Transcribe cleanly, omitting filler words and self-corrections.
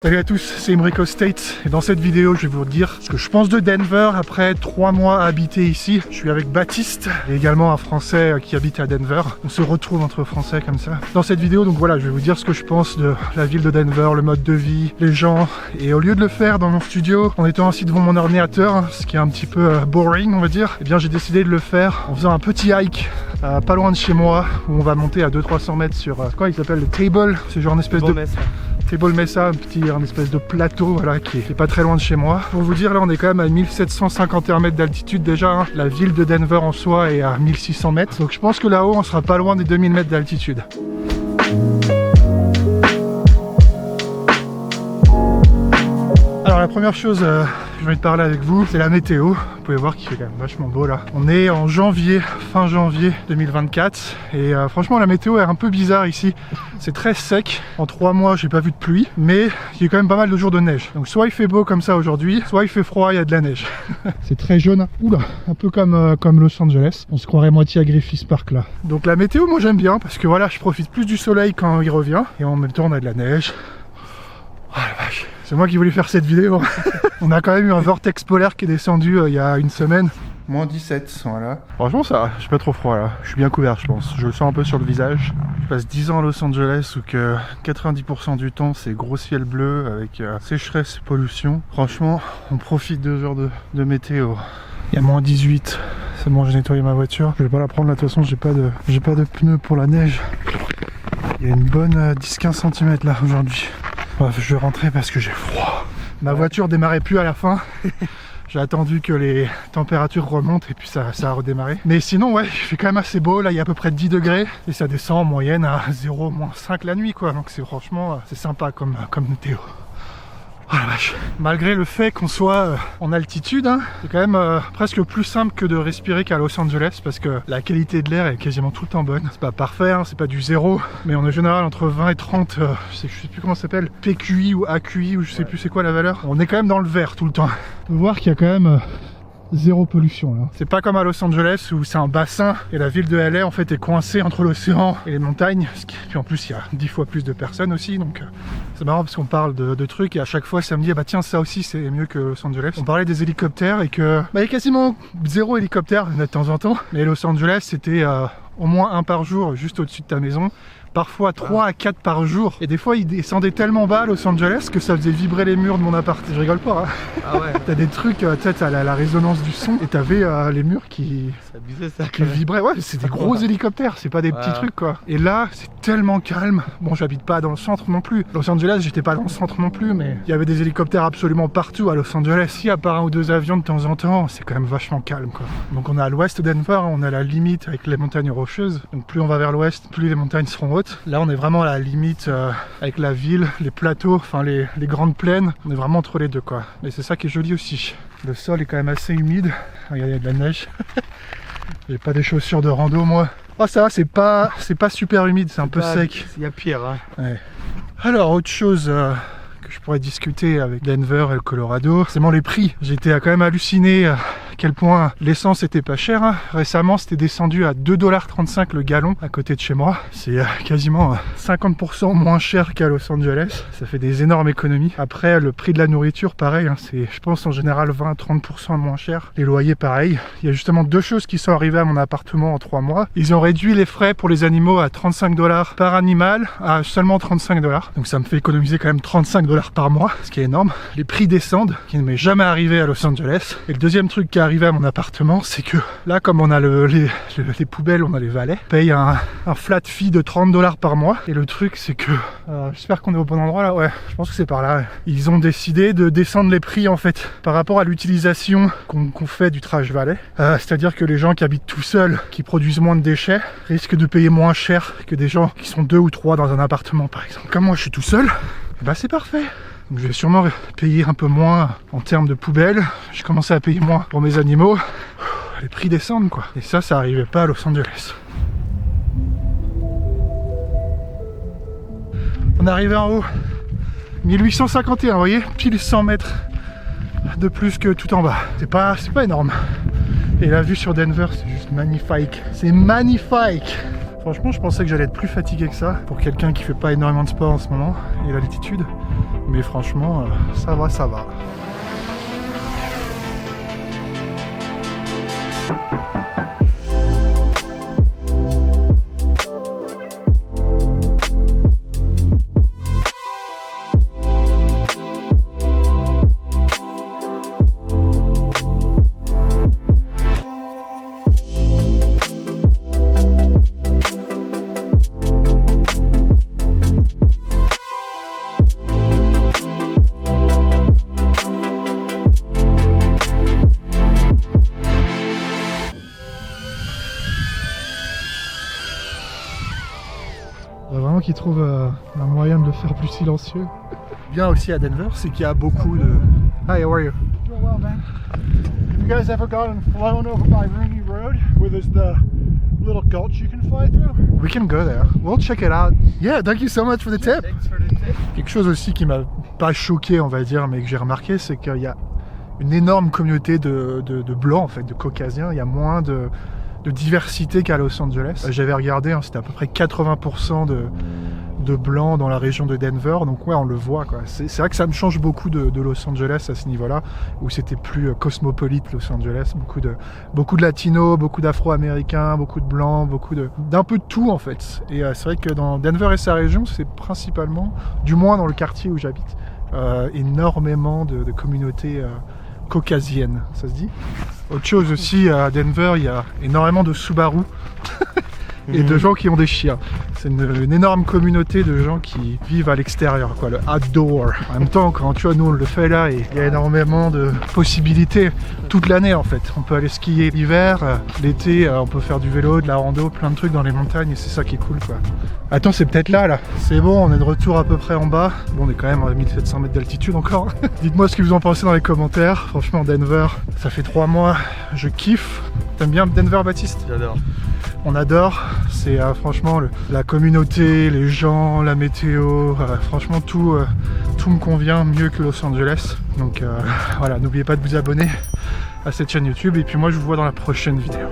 Salut à tous, c'est Imrico State et dans cette vidéo je vais vous dire ce que je pense de Denver après 3 mois à habiter ici. Je suis avec Baptiste et également un Français qui habite à Denver. On se retrouve entre Français comme ça. Dans cette vidéo donc voilà, je vais vous dire ce que je pense de la ville de Denver, le mode de vie, les gens. Et au lieu de le faire dans mon studio en étant assis devant mon ordinateur, ce qui est un petit peu boring on va dire, eh bien j'ai décidé de le faire en faisant un petit hike pas loin de chez moi où on va monter à 200-300 mètres sur quoi il s'appelle le Table, c'est genre une espèce de... Table Mesa, un espèce de plateau voilà, qui est pas très loin de chez moi. Pour vous dire, là on est quand même à 1751 mètres d'altitude déjà. Hein. La ville de Denver en soi est à 1600 mètres. Donc je pense que là-haut on sera pas loin des 2000 mètres d'altitude. Alors la première chose que je vais te parler avec vous, c'est la météo. Vous pouvez voir qu'il fait quand même vachement beau là. On est en janvier, fin janvier 2024 et franchement la météo est un peu bizarre ici. C'est très sec. En 3 mois j'ai pas vu de pluie, mais il y a quand même pas mal de jours de neige. Donc soit il fait beau comme ça aujourd'hui, soit il fait froid, il y a de la neige. C'est très jaune. Oula, un peu comme Los Angeles. On se croirait moitié à Griffith Park là. Donc la météo moi j'aime bien parce que voilà, je profite plus du soleil quand il revient et en même temps on a de la neige. Oh la vache. C'est moi qui voulais faire cette vidéo. On a quand même eu un vortex polaire qui est descendu il y a une semaine. Moins 17, voilà. Franchement ça va, j'ai pas trop froid là. Je suis bien couvert je pense. Je le sens un peu sur le visage. Je passe 10 ans à Los Angeles où que 90% du temps c'est gros ciel bleu avec sécheresse et pollution. Franchement, on profite 2 heures de météo. Il y a moins 18. C'est bon, j'ai nettoyé ma voiture. Je vais pas la prendre là, de toute façon j'ai pas de pneus pour la neige. Il y a une bonne 10-15 cm là aujourd'hui. Bref, je vais rentrer parce que j'ai froid. Ma voiture démarrait plus à la fin. J'ai attendu que les températures remontent et puis ça a redémarré. Mais sinon, ouais, il fait quand même assez beau. Là, il y a à peu près 10 degrés et ça descend en moyenne à 0, -5 la nuit, quoi. Donc c'est franchement, c'est sympa comme météo. Oh la vache. Malgré le fait qu'on soit en altitude, hein, c'est quand même presque plus simple que de respirer qu'à Los Angeles parce que la qualité de l'air est quasiment tout le temps bonne. C'est pas parfait, hein, c'est pas du zéro, mais en général entre 20 et 30, je sais plus comment ça s'appelle, PQI ou AQI ou je sais plus c'est quoi la valeur. On est quand même dans le vert tout le temps. On peut voir qu'il y a quand même... zéro pollution là. C'est pas comme à Los Angeles où c'est un bassin et la ville de LA en fait est coincée entre l'océan et les montagnes. Puis en plus il y a 10 fois plus de personnes aussi donc c'est marrant parce qu'on parle de trucs et à chaque fois ça me dit ah bah tiens ça aussi c'est mieux que Los Angeles. On parlait des hélicoptères et que bah, il y a quasiment 0 hélicoptère de temps en temps, mais Los Angeles c'était au moins 1 par jour juste au-dessus de ta maison. Parfois 3 à 4 par jour. Et des fois ils descendaient tellement bas à Los Angeles que ça faisait vibrer les murs de mon appart. Je rigole pas. Hein. Ah ouais. T'as des trucs, t'as la résonance du son et t'avais les murs qui vibraient. Ouais, c'est des gros hélicoptères, c'est pas des petits trucs quoi. Et là, c'est tellement calme. Bon, j'habite pas dans le centre non plus. Los Angeles, j'étais pas dans le centre non plus, mais il y avait des hélicoptères absolument partout à Los Angeles. Si à part 1 ou 2 avions de temps en temps, c'est quand même vachement calme quoi. Donc on est à l'ouest de Denver, on a la limite avec les montagnes rocheuses. Donc plus on va vers l'ouest, plus les montagnes seront hautes. Là on est vraiment à la limite avec la ville, les plateaux, enfin les grandes plaines, on est vraiment entre les deux quoi. Mais c'est ça qui est joli aussi. Le sol est quand même assez humide, regardez il y a de la neige. J'ai pas des chaussures de rando moi. Oh ça va, c'est pas super humide, c'est un peu sec. Il y a pire hein. Ouais. Alors autre chose que je pourrais discuter avec Denver et le Colorado, c'est les prix. J'étais quand même halluciné à quel point l'essence était pas chère. Hein. Récemment, c'était descendu à 2,35 $le gallon à côté de chez moi. C'est quasiment 50% moins cher qu'à Los Angeles. Ça fait des énormes économies. Après, le prix de la nourriture, pareil, hein, c'est, je pense, en général 20-30% moins cher. Les loyers, pareil. Il y a justement 2 choses qui sont arrivées à mon appartement en 3 mois. Ils ont réduit les frais pour les animaux à 35 $ par animal à seulement 35 $. Donc ça me fait économiser quand même 35 $ par mois, ce qui est énorme. Les prix descendent, qui ne m'est jamais arrivé à Los Angeles. Et le deuxième truc qui est arrivé à mon appartement, c'est que là, comme on a les poubelles, on a les valets, on paye un flat fee de 30 $ par mois. Et le truc, c'est que, j'espère qu'on est au bon endroit là, ouais, je pense que c'est par là. Ouais. Ils ont décidé de descendre les prix en fait, par rapport à l'utilisation qu'on fait du trash valet. C'est-à-dire que les gens qui habitent tout seuls, qui produisent moins de déchets, risquent de payer moins cher que des gens qui sont 2 ou 3 dans un appartement par exemple. Comme moi, je suis tout seul, bah c'est parfait. Donc je vais sûrement payer un peu moins en termes de poubelles. J'ai commencé à payer moins pour mes animaux. Les prix descendent quoi. Et ça arrivait pas à Los Angeles. On est arrivé en haut. 1851, vous voyez, pile 100 mètres de plus que tout en bas. C'est pas énorme. Et la vue sur Denver, c'est juste magnifique. C'est magnifique. Franchement, je pensais que j'allais être plus fatigué que ça pour quelqu'un qui fait pas énormément de sport en ce moment et l'altitude. Mais franchement, ça va, ça va. Vraiment qu'ils trouvent un moyen de le faire plus silencieux. Bien aussi à Denver, c'est qu'il y a beaucoup de... Hi, how are you? Doing well, man. Have you guys ever gone and flown over by Rooney Road, where there's the little gulch you can fly through? We can go there. We'll check it out. Yeah, thank you so much for the tip. Thanks for the tip. Quelque chose aussi qui m'a pas choqué, on va dire, mais que j'ai remarqué, c'est qu'il y a une énorme communauté de blancs, en fait, de caucasiens. Il y a moins de diversité qu'à Los Angeles. J'avais regardé, hein, c'était à peu près 80% de blancs dans la région de Denver, donc ouais, on le voit, quoi. C'est vrai que ça me change beaucoup de Los Angeles à ce niveau-là, où c'était plus cosmopolite Los Angeles, beaucoup de latinos, beaucoup d'afro-américains, beaucoup de blancs, d'un peu de tout en fait. Et c'est vrai que dans Denver et sa région, c'est principalement, du moins dans le quartier où j'habite, énormément de communautés caucasiennes, ça se dit. Autre chose aussi, à Denver, il y a énormément de Subaru et de gens qui ont des chiens. C'est une énorme communauté de gens qui vivent à l'extérieur, quoi, le outdoor. En même temps, quand tu vois, nous on le fait là, et il y a énormément de possibilités toute l'année en fait. On peut aller skier l'hiver, l'été on peut faire du vélo, de la rando, plein de trucs dans les montagnes et c'est ça qui est cool, quoi. Attends, c'est peut-être là. C'est bon, on est de retour à peu près en bas. Bon, on est quand même à 1700 mètres d'altitude encore. Dites-moi ce que vous en pensez dans les commentaires. Franchement, Denver, ça fait 3 mois, je kiffe. T'aimes bien Denver, Baptiste? J'adore. On adore, c'est franchement la communauté, les gens, la météo, franchement tout me convient mieux que Los Angeles. Donc voilà, n'oubliez pas de vous abonner à cette chaîne YouTube et puis moi je vous vois dans la prochaine vidéo.